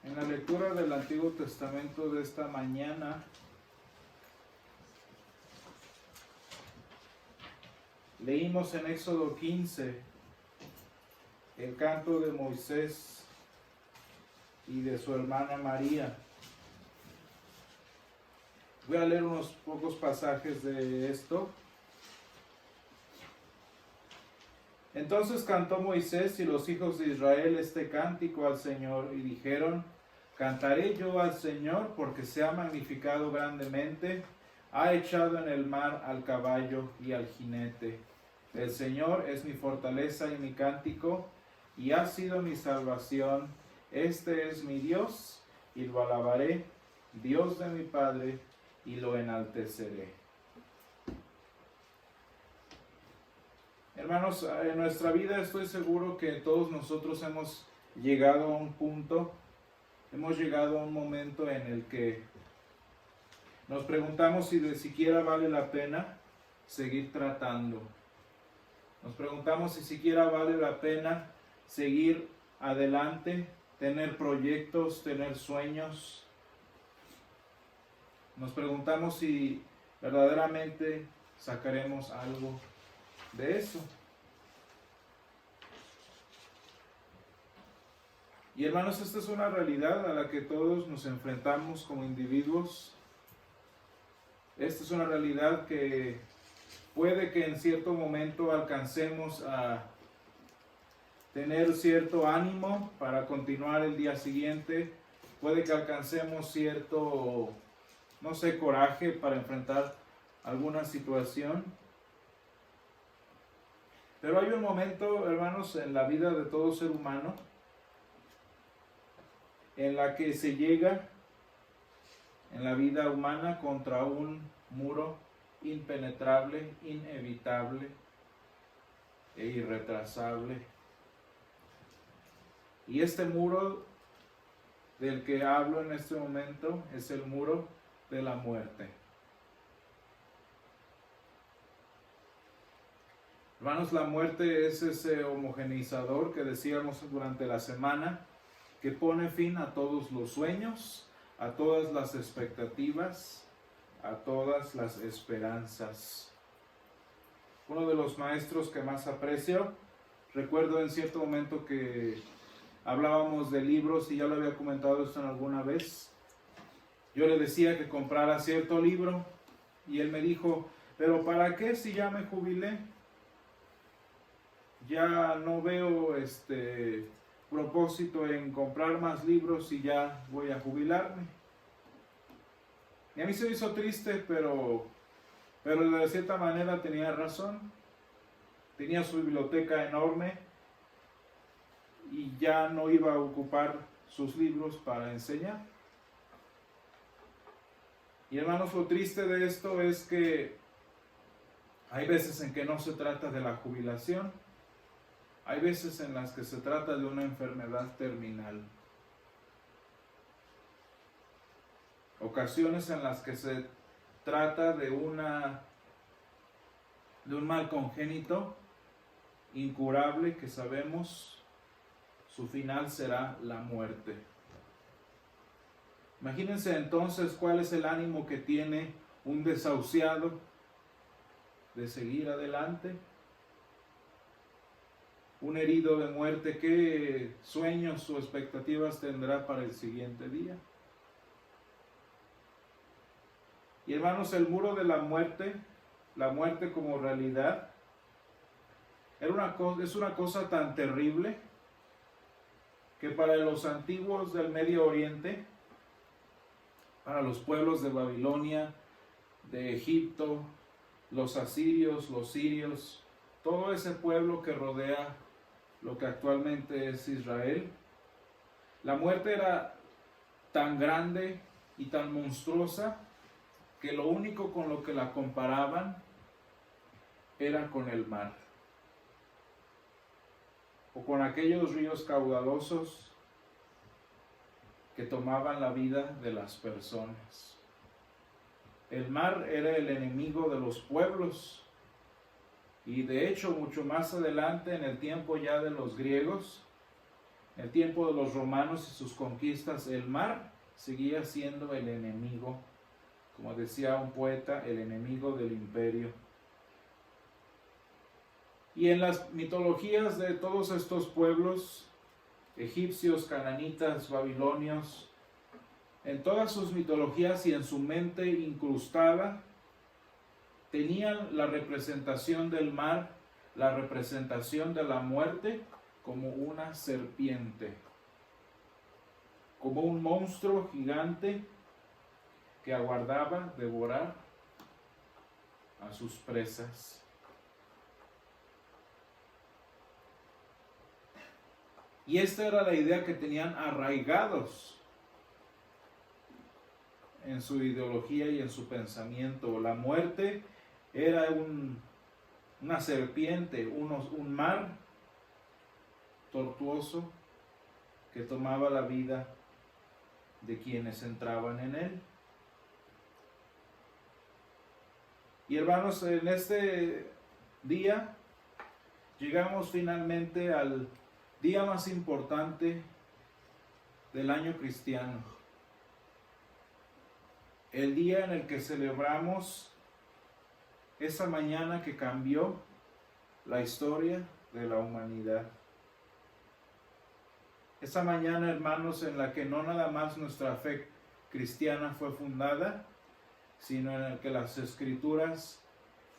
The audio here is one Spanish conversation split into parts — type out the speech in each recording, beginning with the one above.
En la lectura del Antiguo Testamento de esta mañana, leímos en Éxodo 15 el canto de Moisés y de su hermana María. Voy a leer unos pocos pasajes de esto. Entonces cantó Moisés y los hijos de Israel este cántico al Señor y dijeron: Cantaré yo al Señor porque se ha magnificado grandemente, ha echado en el mar al caballo y al jinete. El Señor es mi fortaleza y mi cántico, y ha sido mi salvación. Este es mi Dios, y lo alabaré, Dios de mi Padre, y lo enalteceré. Hermanos, en nuestra vida estoy seguro que todos nosotros hemos llegado a un punto, hemos llegado a un momento en el que nos preguntamos si de siquiera vale la pena seguir tratando. Nos preguntamos si siquiera vale la pena seguir adelante, tener proyectos, tener sueños. Nos preguntamos si verdaderamente sacaremos algo de eso. Y hermanos, esta es una realidad a la que todos nos enfrentamos como individuos. Esta es una realidad que puede que en cierto momento alcancemos a tener cierto ánimo para continuar el día siguiente. Puede que alcancemos cierto, no sé, coraje para enfrentar alguna situación. Pero hay un momento, hermanos, en la vida de todo ser humano en la que se llega en la vida humana contra un muro impenetrable, inevitable e irretrasable. Y este muro del que hablo en este momento es el muro de la muerte. Hermanos, la muerte es ese homogeneizador que decíamos durante la semana, que pone fin a todos los sueños, a todas las expectativas, a todas las esperanzas. Uno de los maestros que más aprecio, recuerdo en cierto momento que hablábamos de libros y ya lo había comentado esto en alguna vez. Yo le decía que comprara cierto libro y él me dijo: ¿pero para qué si ya me jubilé? Ya no veo propósito en comprar más libros y ya voy a jubilarme. Y a mí se me hizo triste, pero de cierta manera tenía razón. Tenía su biblioteca enorme y ya no iba a ocupar sus libros para enseñar. Y hermanos, lo triste de esto es que hay veces en que no se trata de la jubilación. Hay veces en las que se trata de una enfermedad terminal. Ocasiones en las que se trata de un mal congénito, incurable, que sabemos su final será la muerte. Imagínense entonces cuál es el ánimo que tiene un desahuciado de seguir adelante. Un herido de muerte, ¿qué sueños o expectativas tendrá para el siguiente día? Y hermanos, el muro de la muerte como realidad, es una cosa tan terrible que para los antiguos del Medio Oriente, para los pueblos de Babilonia, de Egipto, los asirios, los sirios, todo ese pueblo que rodea lo que actualmente es Israel, la muerte era tan grande y tan monstruosa que lo único con lo que la comparaban era con el mar, o con aquellos ríos caudalosos que tomaban la vida de las personas. El mar era el enemigo de los pueblos. Y de hecho, mucho más adelante, en el tiempo ya de los griegos, En el tiempo de los romanos y sus conquistas, el mar seguía siendo el enemigo, como decía un poeta, el enemigo del imperio. Y en las mitologías de todos estos pueblos, egipcios, cananitas, babilonios, en todas sus mitologías y en su mente incrustada, tenían la representación del mar, la representación de la muerte como una serpiente, como un monstruo gigante que aguardaba devorar a sus presas. Y esta era la idea que tenían arraigados en su ideología y en su pensamiento. La muerte era una serpiente, un mar tortuoso que tomaba la vida de quienes entraban en él. Y hermanos, en este día llegamos finalmente al día más importante del año cristiano. El día en el que celebramos esa mañana que cambió la historia de la humanidad. Esa mañana, hermanos, en la que no nada más nuestra fe cristiana fue fundada, sino en la que las escrituras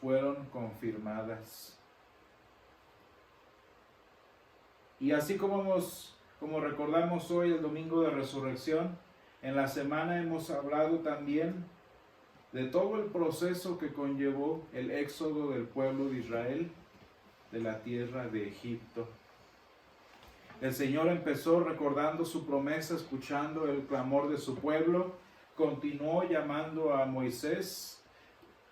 fueron confirmadas. Y así como recordamos hoy el domingo de resurrección, en la semana hemos hablado también de todo el proceso que conllevó el éxodo del pueblo de Israel de la tierra de Egipto. El Señor empezó recordando su promesa, escuchando el clamor de su pueblo, continuó llamando a Moisés,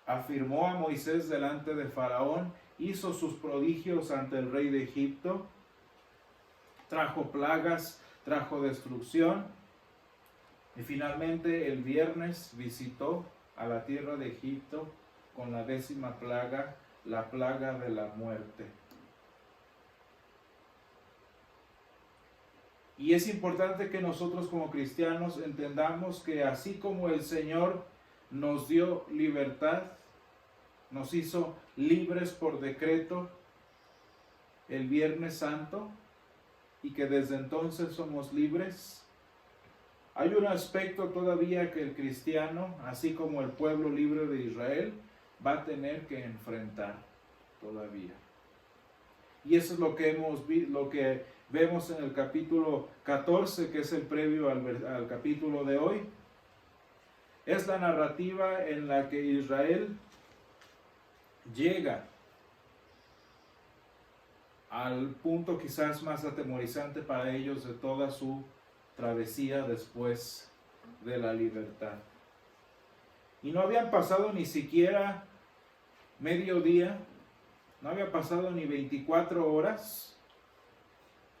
afirmó a Moisés delante de Faraón, hizo sus prodigios ante el rey de Egipto, trajo plagas, trajo destrucción y finalmente el viernes visitó a la tierra de Egipto con la 10ª plaga, la plaga de la muerte. Y es importante que nosotros como cristianos entendamos que así como el Señor nos dio libertad, nos hizo libres por decreto el Viernes Santo y que desde entonces somos libres, hay un aspecto todavía que el cristiano, así como el pueblo libre de Israel, va a tener que enfrentar todavía. Y eso es lo que vemos en el capítulo 14, que es el previo al capítulo de hoy. Es la narrativa en la que Israel llega al punto quizás más atemorizante para ellos de toda su travesía después de la libertad. Y no habían pasado ni siquiera mediodía, no había pasado ni 24 horas,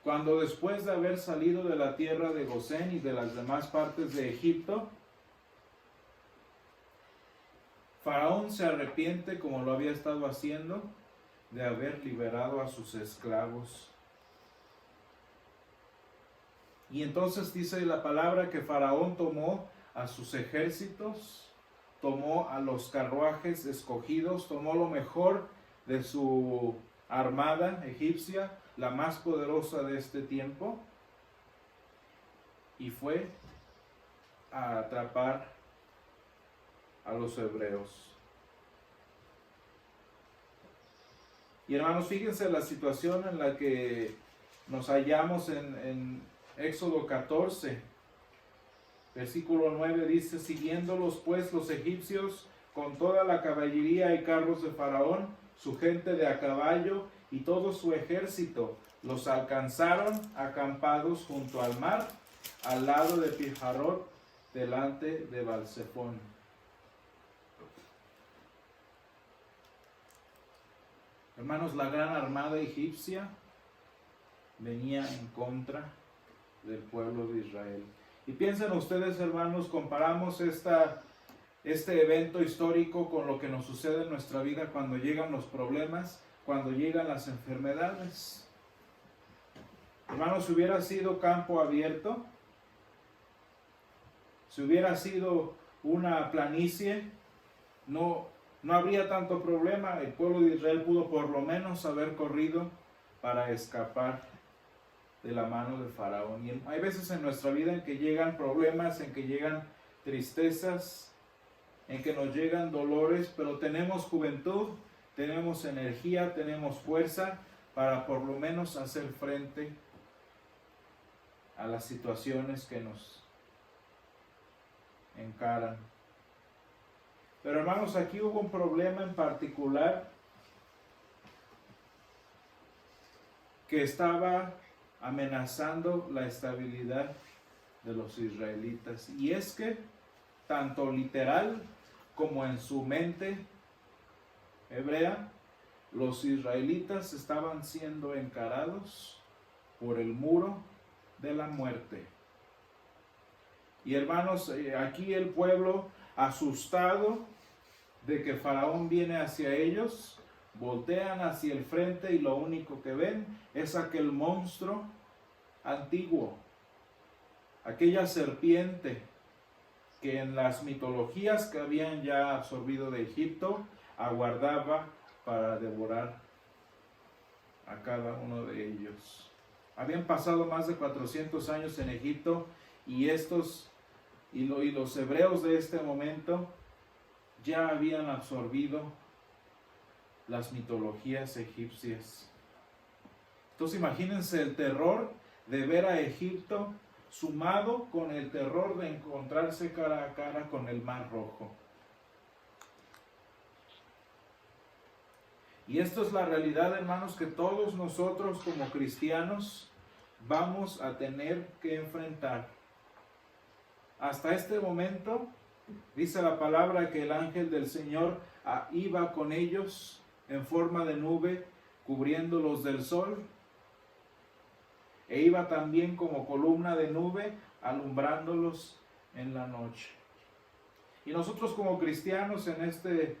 cuando después de haber salido de la tierra de Gosén y de las demás partes de Egipto, Faraón se arrepiente, como lo había estado haciendo, de haber liberado a sus esclavos. Y entonces dice la palabra que Faraón tomó a sus ejércitos, tomó a los carruajes escogidos, tomó lo mejor de su armada egipcia, la más poderosa de este tiempo, y fue a atrapar a los hebreos. Y hermanos, fíjense la situación en la que nos hallamos en Éxodo 14, versículo 9 dice: siguiéndolos pues los egipcios con toda la caballería y carros de Faraón, su gente de a caballo y todo su ejército, los alcanzaron acampados junto al mar, al lado de Pijarot, delante de Balsefón. Hermanos, la gran armada egipcia venía en contra del pueblo de Israel. Y piensen ustedes, hermanos, comparamos este evento histórico con lo que nos sucede en nuestra vida cuando llegan los problemas, cuando llegan las enfermedades. Hermanos, si hubiera sido campo abierto, si hubiera sido una planicie, no habría tanto problema. El pueblo de Israel pudo por lo menos haber corrido para escapar de la mano de Faraón. Y hay veces en nuestra vida en que llegan problemas, en que llegan tristezas, en que nos llegan dolores, pero tenemos juventud, tenemos energía, tenemos fuerza para por lo menos hacer frente a las situaciones que nos encaran. Pero hermanos, aquí hubo un problema en particular que estaba amenazando la estabilidad de los israelitas, y es que tanto literal como en su mente hebrea, los israelitas estaban siendo encarados por el muro de la muerte. Y hermanos, aquí el pueblo, asustado de que Faraón viene hacia ellos, voltean hacia el frente y lo único que ven es aquel monstruo antiguo, aquella serpiente que en las mitologías que habían ya absorbido de Egipto, aguardaba para devorar a cada uno de ellos. Habían pasado más de 400 años en Egipto, y los hebreos de este momento ya habían absorbido las mitologías egipcias. Entonces imagínense el terror de ver a Egipto sumado con el terror de encontrarse cara a cara con el Mar Rojo. Y esto es la realidad, hermanos, que todos nosotros como cristianos vamos a tener que enfrentar. Hasta este momento, dice la palabra que el ángel del Señor iba con ellos en forma de nube, cubriéndolos del sol, e iba también como columna de nube, alumbrándolos en la noche. Y nosotros como cristianos de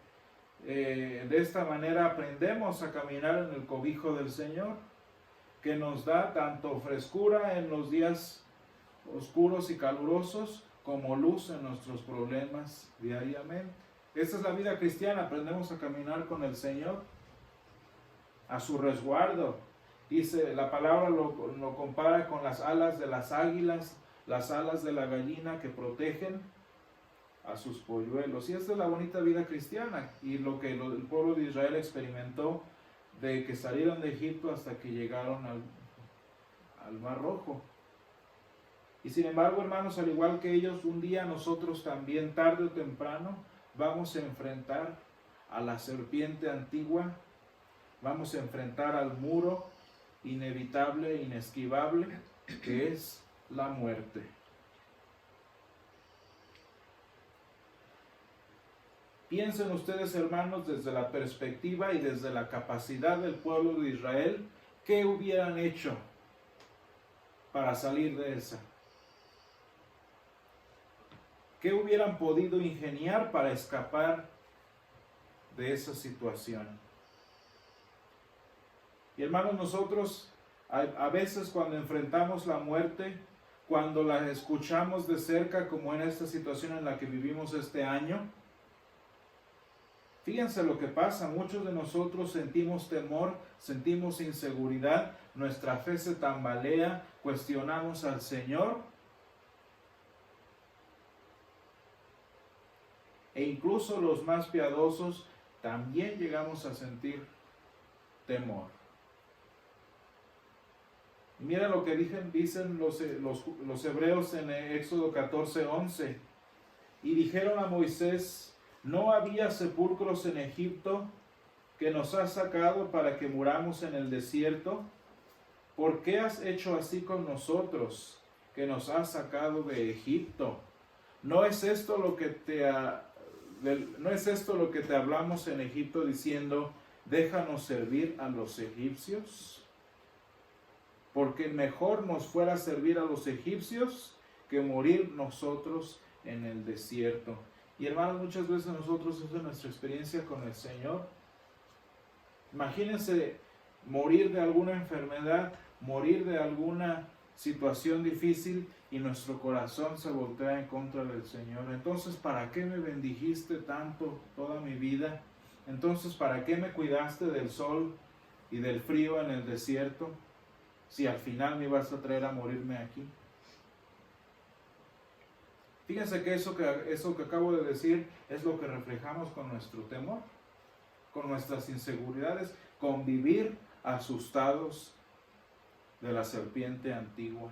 esta manera aprendemos a caminar en el cobijo del Señor, que nos da tanto frescura en los días oscuros y calurosos, como luz en nuestros problemas diariamente. Esta es la vida cristiana, aprendemos a caminar con el Señor, a su resguardo. Dice, la palabra lo compara con las alas de las águilas, las alas de la gallina que protegen a sus polluelos. Y esta es la bonita vida cristiana, y lo que el pueblo de Israel experimentó de que salieron de Egipto hasta que llegaron al Mar Rojo. Y sin embargo, hermanos, al igual que ellos, un día nosotros también, tarde o temprano, vamos a enfrentar a la serpiente antigua, vamos a enfrentar al muro inevitable, inesquivable, que es la muerte. Piensen ustedes, hermanos, desde la perspectiva y desde la capacidad del pueblo de Israel, ¿qué hubieran hecho para salir de esa? ¿Qué hubieran podido ingeniar para escapar de esa situación? Y hermanos, nosotros a veces cuando enfrentamos la muerte, cuando la escuchamos de cerca, como en esta situación en la que vivimos este año, fíjense lo que pasa. Muchos de nosotros sentimos temor, sentimos inseguridad, nuestra fe se tambalea, cuestionamos al Señor, e incluso los más piadosos también llegamos a sentir temor. Y mira lo que dicen los hebreos en Éxodo 14:11. Y dijeron a Moisés: ¿no había sepulcros en Egipto que nos has sacado para que muramos en el desierto? ¿Por qué has hecho así con nosotros, que nos has sacado de Egipto? ¿No es esto lo que te hablamos en Egipto diciendo: déjanos servir a los egipcios? Porque mejor nos fuera servir a los egipcios que morir nosotros en el desierto. Y hermanos, muchas veces nosotros, esa es nuestra experiencia con el Señor. Imagínense morir de alguna enfermedad, morir de alguna situación difícil y nuestro corazón se voltea en contra del Señor. Entonces, ¿para qué me bendijiste tanto toda mi vida? Entonces, ¿para qué me cuidaste del sol y del frío en el desierto si al final me ibas a traer a morirme aquí? Fíjense que eso que acabo de decir es lo que reflejamos con nuestro temor, con nuestras inseguridades, con vivir asustados de la serpiente antigua.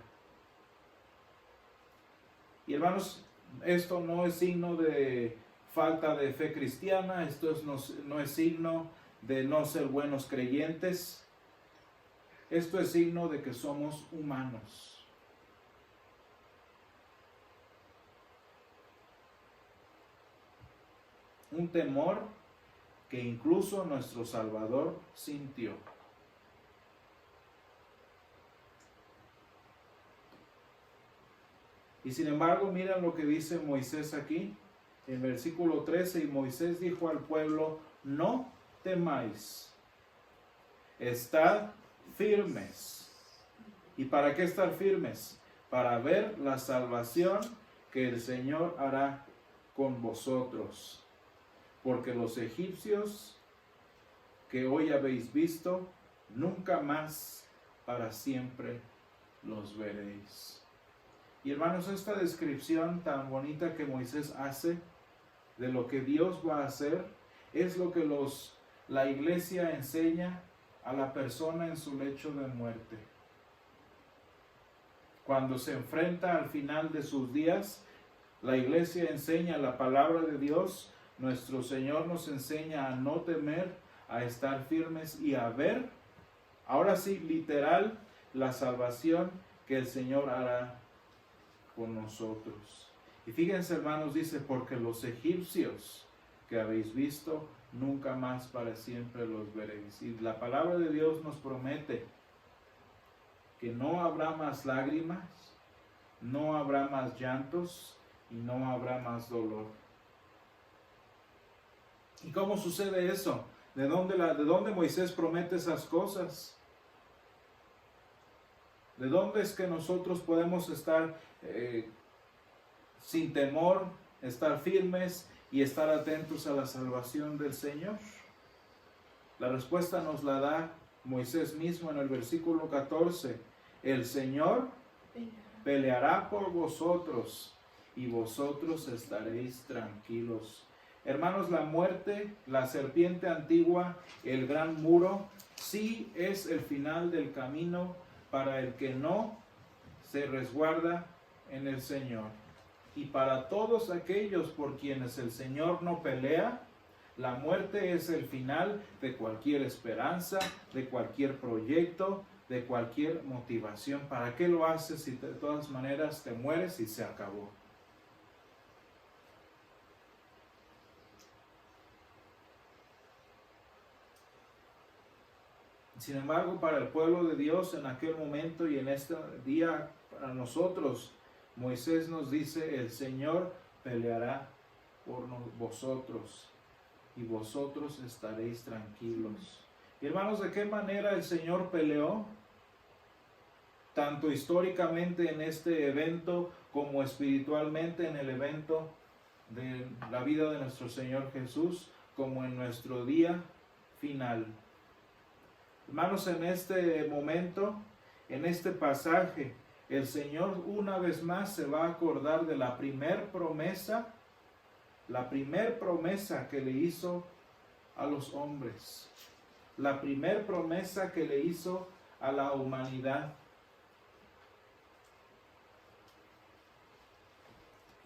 Y hermanos, esto no es signo de falta de fe cristiana, esto no es signo de no ser buenos creyentes, esto es signo de que somos humanos. Un temor que incluso nuestro Salvador sintió. Y sin embargo, miren lo que dice Moisés aquí, en versículo 13, y Moisés dijo al pueblo, no temáis, estad firmes. ¿Y para qué estar firmes? Para ver la salvación que el Señor hará con vosotros. Porque los egipcios que hoy habéis visto, nunca más para siempre los veréis. Y hermanos, esta descripción tan bonita que Moisés hace de lo que Dios va a hacer, es lo que la iglesia enseña a la persona en su lecho de muerte. Cuando se enfrenta al final de sus días, la iglesia enseña la palabra de Dios. Nuestro Señor nos enseña a no temer, a estar firmes y a ver, ahora sí, literal, la salvación que el Señor hará con nosotros. Y fíjense, hermanos, dice, porque los egipcios que habéis visto, nunca más para siempre los veréis. Y la palabra de Dios nos promete que no habrá más lágrimas, no habrá más llantos y no habrá más dolor. ¿Y cómo sucede eso? ¿De dónde Moisés promete esas cosas? ¿De dónde es que nosotros podemos estar sin temor, estar firmes y estar atentos a la salvación del Señor? La respuesta nos la da Moisés mismo en el versículo 14. El Señor peleará por vosotros y vosotros estaréis tranquilos. Hermanos, la muerte, la serpiente antigua, el gran muro, sí es el final del camino para el que no se resguarda en el Señor. Y para todos aquellos por quienes el Señor no pelea, la muerte es el final de cualquier esperanza, de cualquier proyecto, de cualquier motivación. ¿Para qué lo haces si de todas maneras te mueres y se acabó? Sin embargo, para el pueblo de Dios en aquel momento y en este día, para nosotros, Moisés nos dice, el Señor peleará por vosotros y vosotros estaréis tranquilos. Y hermanos, ¿de qué manera el Señor peleó? Tanto históricamente en este evento como espiritualmente en el evento de la vida de nuestro Señor Jesús, como en nuestro día final. Hermanos, en este momento, en este pasaje, el Señor una vez más se va a acordar de la primer promesa que le hizo a los hombres, la primer promesa que le hizo a la humanidad.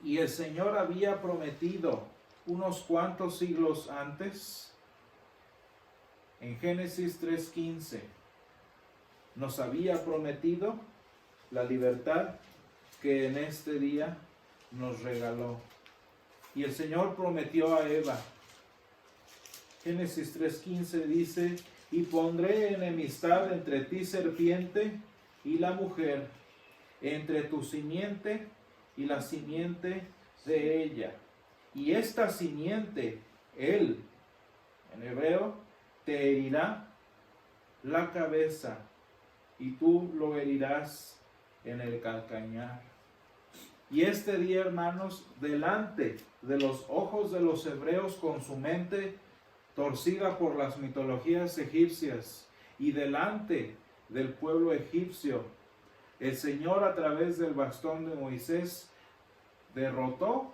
Y el Señor había prometido unos cuantos siglos antes, en Génesis 3:15, nos había prometido la libertad que en este día nos regaló. Y el Señor prometió a Eva. Génesis 3:15 dice, y pondré enemistad entre ti, serpiente, y la mujer, entre tu simiente y la simiente de ella. Y esta simiente, él, en hebreo, te herirá la cabeza, y tú lo herirás en el calcañar. Y este día, hermanos, delante de los ojos de los hebreos, con su mente torcida por las mitologías egipcias, y delante del pueblo egipcio, el Señor, a través del bastón de Moisés, derrotó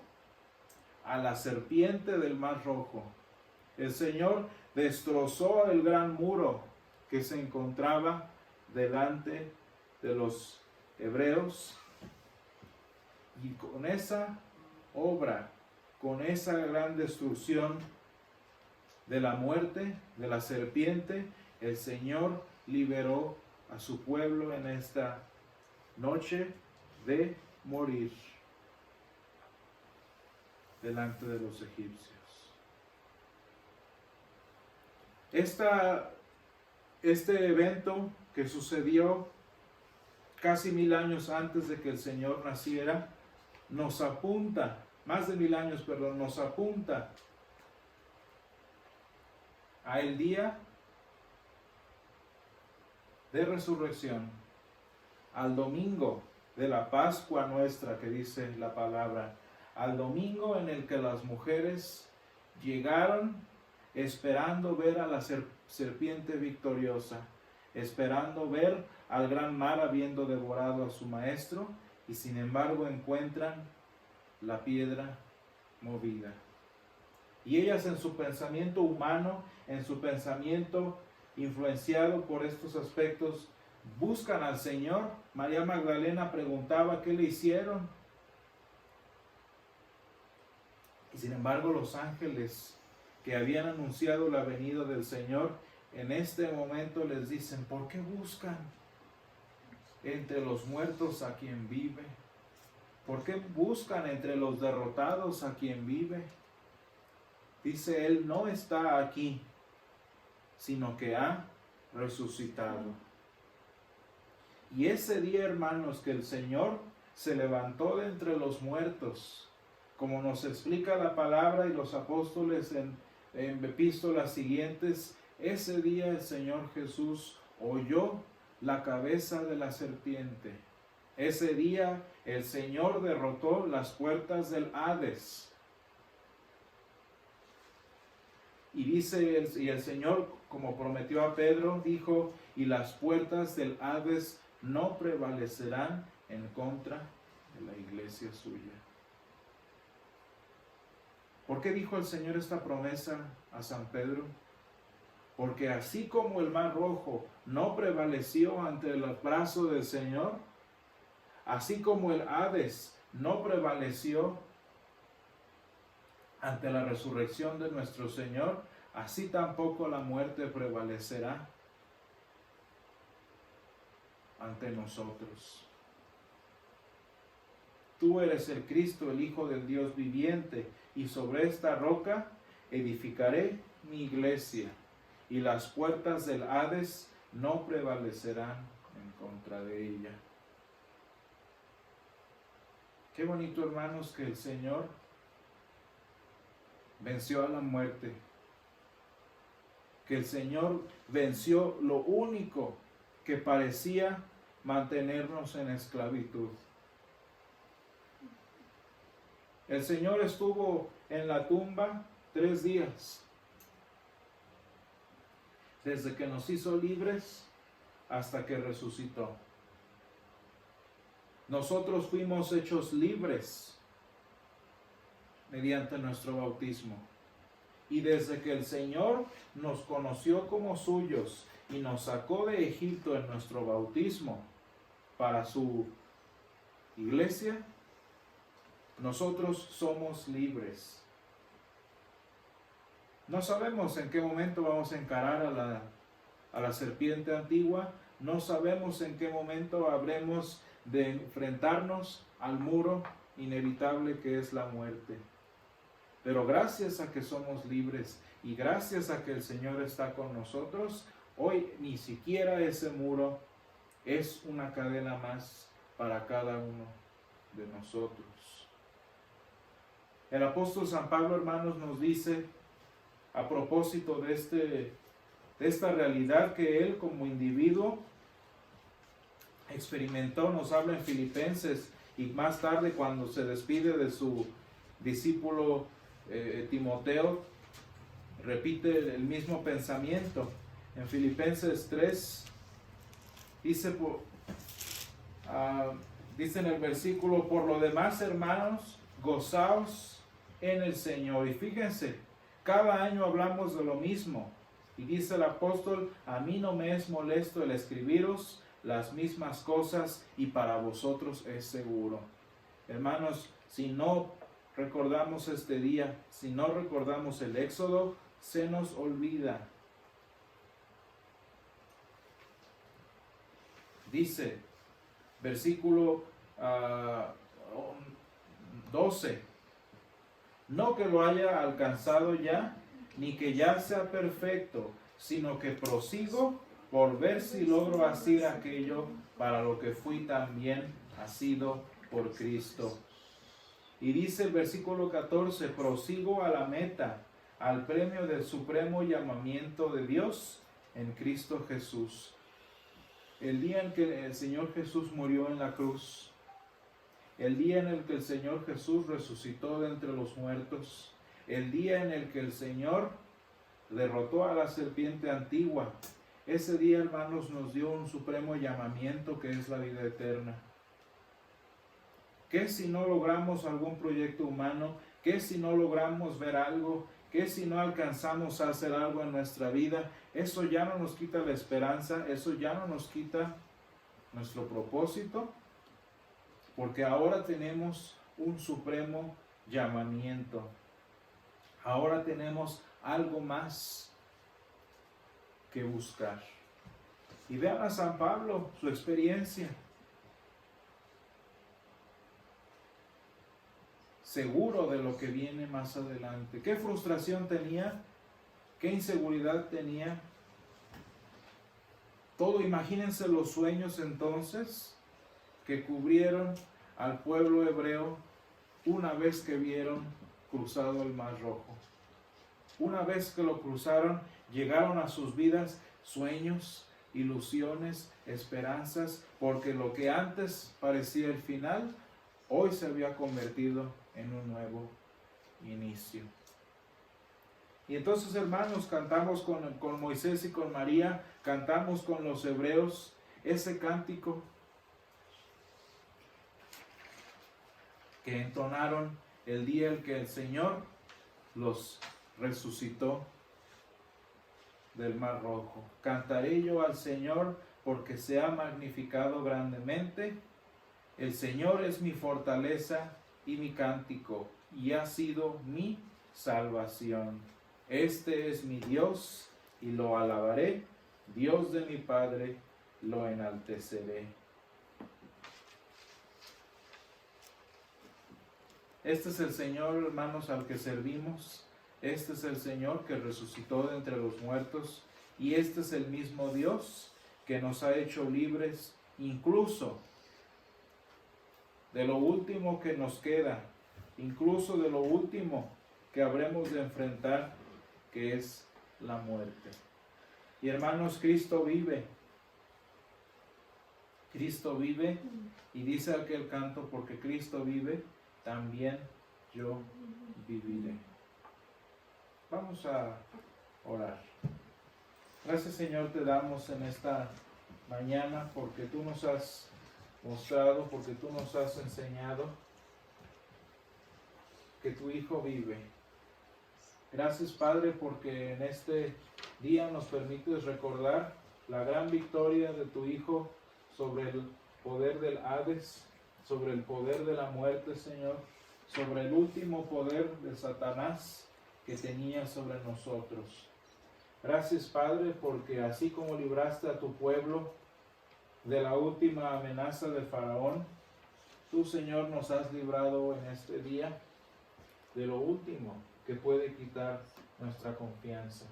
a la serpiente del Mar Rojo. El Señor destrozó el gran muro que se encontraba delante de los hebreos, y con esa obra, con esa gran destrucción de la muerte, de la serpiente, el Señor liberó a su pueblo en esta noche de morir delante de los egipcios. Este evento que sucedió casi 1000 años antes de que el Señor naciera, nos apunta, más de 1000 años, perdón, nos apunta a el día de resurrección, al domingo de la Pascua nuestra, que dice la palabra, al domingo en el que las mujeres llegaron esperando ver a la serpiente victoriosa, esperando ver al gran mar habiendo devorado a su maestro, y sin embargo encuentran la piedra movida. Y ellas, en su pensamiento humano, en su pensamiento influenciado por estos aspectos, buscan al Señor. María Magdalena preguntaba qué le hicieron. Y sin embargo, los ángeles que habían anunciado la venida del Señor, en este momento les dicen: ¿por qué buscan entre los muertos a quien vive? ¿Por qué buscan entre los derrotados a quien vive? Dice: Él no está aquí, sino que ha resucitado. Y ese día, hermanos, que el Señor se levantó de entre los muertos, como nos explica la palabra y los apóstoles en epístolas siguientes, ese día el Señor Jesús holló la cabeza de la serpiente. Ese día el Señor derrotó las puertas del Hades. Y dice, y el Señor, como prometió a Pedro, dijo: y las puertas del Hades no prevalecerán en contra de la iglesia suya. ¿Por qué dijo el Señor esta promesa a San Pedro? Porque así como el Mar Rojo no prevaleció ante el brazo del Señor, así como el Hades no prevaleció ante la resurrección de nuestro Señor, así tampoco la muerte prevalecerá ante nosotros. Tú eres el Cristo, el Hijo del Dios viviente, y sobre esta roca edificaré mi iglesia, y las puertas del Hades no prevalecerán en contra de ella. Qué bonito, hermanos, que el Señor venció a la muerte, que el Señor venció lo único que parecía mantenernos en esclavitud. El Señor estuvo en la tumba 3 días, desde que nos hizo libres hasta que resucitó. Nosotros fuimos hechos libres mediante nuestro bautismo. Y desde que el Señor nos conoció como suyos y nos sacó de Egipto en nuestro bautismo para su iglesia, nosotros somos libres. No sabemos en qué momento vamos a encarar a la serpiente antigua. No sabemos en qué momento habremos de enfrentarnos al muro inevitable que es la muerte. Pero gracias a que somos libres y gracias a que el Señor está con nosotros, hoy ni siquiera ese muro es una cadena más para cada uno de nosotros. El apóstol San Pablo, hermanos, nos dice a propósito de de esta realidad que él como individuo experimentó. Nos habla en Filipenses, y más tarde cuando se despide de su discípulo Timoteo, repite el mismo pensamiento. En Filipenses 3 dice, dice en el versículo: por lo demás, hermanos, gozaos en el Señor. Y fíjense, cada año hablamos de lo mismo. Y dice el apóstol: a mí no me es molesto el escribiros las mismas cosas, y para vosotros es seguro. Hermanos, si no recordamos este día, si no recordamos el Éxodo, se nos olvida. Dice, versículo 12: no que lo haya alcanzado ya, ni que ya sea perfecto, sino que prosigo por ver si logro hacer aquello para lo que fui también asido por Cristo. Y dice el versículo 14: prosigo a la meta, al premio del supremo llamamiento de Dios en Cristo Jesús. El día en que el Señor Jesús murió en la cruz, el día en el que el Señor Jesús resucitó de entre los muertos, el día en el que el Señor derrotó a la serpiente antigua, ese día, hermanos, nos dio un supremo llamamiento que es la vida eterna. ¿Qué si no logramos algún proyecto humano? ¿Qué si no logramos ver algo? ¿Qué si no alcanzamos a hacer algo en nuestra vida? Eso ya no nos quita la esperanza, eso ya no nos quita nuestro propósito, porque ahora tenemos un supremo llamamiento. Ahora tenemos algo más que buscar. Y vean a San Pablo, su experiencia. Seguro de lo que viene más adelante. ¿Qué frustración tenía? ¿Qué inseguridad tenía? Todo, imagínense los sueños entonces que cubrieron al pueblo hebreo una vez que vieron cruzado el Mar Rojo. Una vez que lo cruzaron, llegaron a sus vidas sueños, ilusiones, esperanzas, porque lo que antes parecía el final, hoy se había convertido en un nuevo inicio. Y entonces, hermanos, cantamos con Moisés y con María, cantamos con los hebreos ese cántico que entonaron el día en que el Señor los resucitó del Mar Rojo. Cantaré yo al Señor porque se ha magnificado grandemente. El Señor es mi fortaleza y mi cántico, y ha sido mi salvación. Este es mi Dios, y lo alabaré. Dios de mi Padre, lo enalteceré. Este es el Señor, hermanos, al que servimos. Este es el Señor que resucitó de entre los muertos, y este es el mismo Dios que nos ha hecho libres, incluso de lo último que nos queda, incluso de lo último que habremos de enfrentar, que es la muerte. Y hermanos, Cristo vive. Cristo vive, y dice aquel canto: porque Cristo vive, también yo viviré. Vamos a orar. Gracias, Señor, te damos en esta mañana porque tú nos has mostrado, porque tú nos has enseñado que tu Hijo vive. Gracias, Padre, porque en este día nos permites recordar la gran victoria de tu Hijo sobre el poder del Hades, sobre el poder de la muerte, Señor, sobre el último poder de Satanás que tenía sobre nosotros. Gracias, Padre, porque así como libraste a tu pueblo de la última amenaza de Faraón, tú, Señor, nos has librado en este día de lo último que puede quitar nuestra confianza.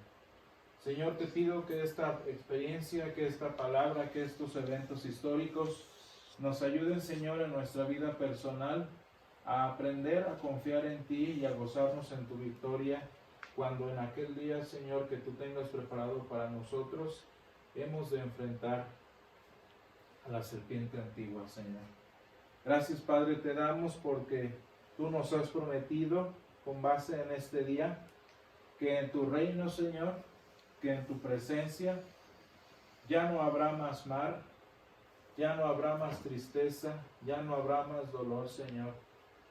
Señor, te pido que esta experiencia, que esta palabra, que estos eventos históricos nos ayuden, Señor, en nuestra vida personal a aprender a confiar en ti y a gozarnos en tu victoria, cuando en aquel día, Señor, que tú tengas preparado para nosotros, hemos de enfrentar a la serpiente antigua, Señor. Gracias, Padre, te damos porque tú nos has prometido, con base en este día, que en tu reino, Señor, que en tu presencia ya no habrá más mar, ya no habrá más tristeza, ya no habrá más dolor, Señor,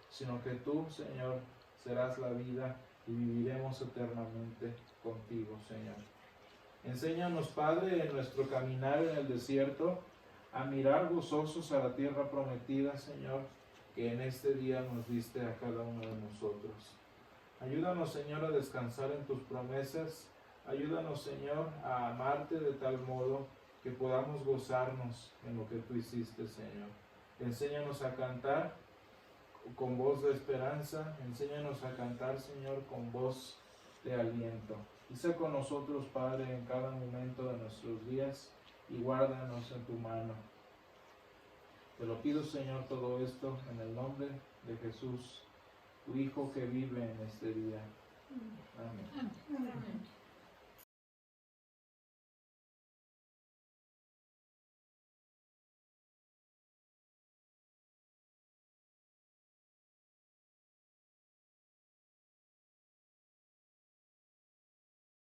sino que tú, Señor, serás la vida y viviremos eternamente contigo, Señor. Enséñanos, Padre, en nuestro caminar en el desierto, a mirar gozosos a la tierra prometida, Señor, que en este día nos diste a cada uno de nosotros. Ayúdanos, Señor, a descansar en tus promesas. Ayúdanos, Señor, a amarte de tal modo que podamos gozarnos en lo que tú hiciste, Señor. Enséñanos a cantar con voz de esperanza. Enséñanos a cantar, Señor, con voz de aliento. Y sé con nosotros, Padre, en cada momento de nuestros días y guárdanos en tu mano. Te lo pido, Señor, todo esto en el nombre de Jesús, tu Hijo que vive en este día. Amén. Amén.